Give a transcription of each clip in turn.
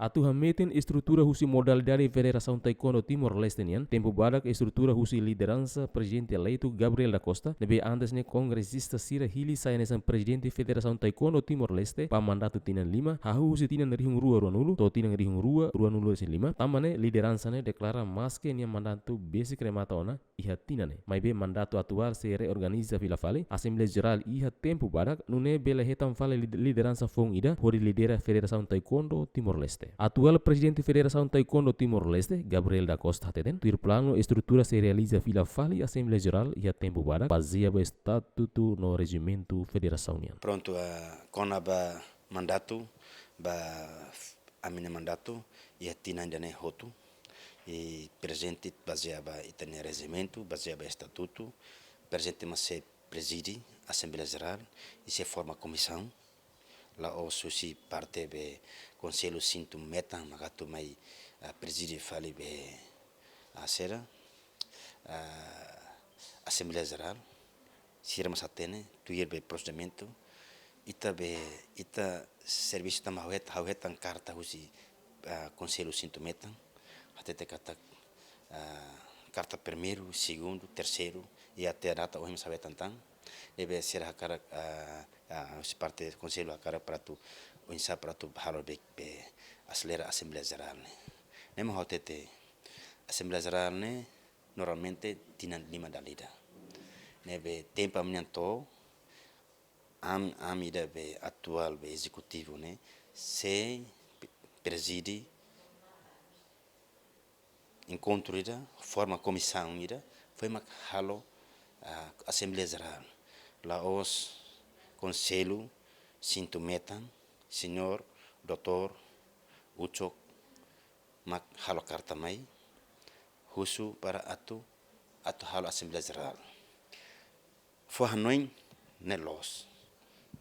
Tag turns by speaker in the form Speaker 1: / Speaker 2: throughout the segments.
Speaker 1: Atu hameten estrutura husi modalidade Federação Taekwondo Timor-Leste nian, tempo badak estrutura husi liderança presidente eleito Gabriel da Costa, nebe antes ne congressista Sira Hili sayanesan presidente Federação Taekwondo Timor-Leste pa mandato tinan 5, hahu husi tinan rihung rua ruanulu, to tinan rihung rua nulu sin 5, tamane liderança ne deklara maske nian mandato basic remata ona iha tinane. Mai be mandato atual se reorganiza vila fale, Assembleia Geral iha tempo badak, nune bela hetam fale liderança fong ida, hori lidera Federação Taekwondo Timor-Leste. Atual presidente Federação Taekwondo Timor-Leste, Gabriel da Costa Hateten, tuir plano estrutura se realiza vila fali Assembleia Geral e a tempo barak, baseia o estatuto no regimento Federação Nian.
Speaker 2: Pronto, kona ba mandato, ba amine mandato, e a tina ainda nem hotu, e presente baseia ba itane regimento, baseia ba estatuto, presente mas se preside Assembleia Geral e se forma comissão. Lá o susi parte be conselho sinto meta magato mai preside fali be a sera Assembleia Geral sira masatene tuir be procedimento ita serviço tama hauetan carta husi conselho sinto meta até kata carta primeiro, segundo, terceiro e até a data o sabe tantan deve ser a cara se parte do conselho a cara para tu o insa para tu halo be acelera a Assembleia Geral né nemo hotete Assembleia Geral né normalmente tinan 5 da lida nebe tempo aminto amida be atual be executivo né se preside encontro ida forma comissão ida foi mak halo Assembleia Geral lá os conselho sinto metan senhor doutor Uchok mak halo carta mai husu para atu halo Assembleia Geral foi hanoi nelos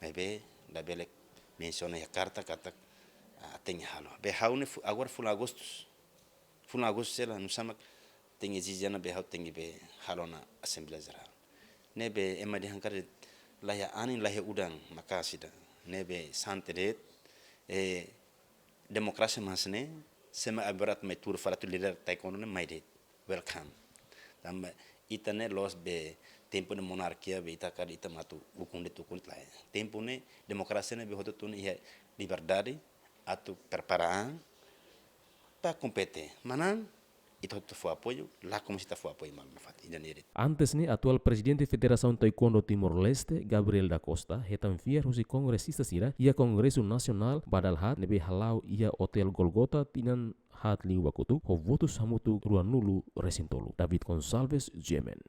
Speaker 2: bebe da belek menciona a carta kata tem halo be haune agora foi agosto sela não sama tem exigência na be hau tem be halo na Assembleia Geral nebe ema de hankar lahya anin lahya udang makasida nebe santeret demokrasi masne sema aberat mai tur faratu leader taekwondo ne maide welcome tam itane los be tempo de monarquia be itakar itamatu ukunde tukun lai tempo ne demokrasi ne be hototun ia liberdade atu preparar para competir manan itu foi apoio lá como está foi apoio mal na fati
Speaker 1: Antes ni atual presidente Federação Taekwondo Timor-Leste Gabriel da Costa hetam fiar husi congressista sira ia Congresso Nacional badal hat nebe halau ia Hotel Golgota tinan hat liu bakutu ho votus hamutu ruanulu resintolu David Gonçalves Jemen.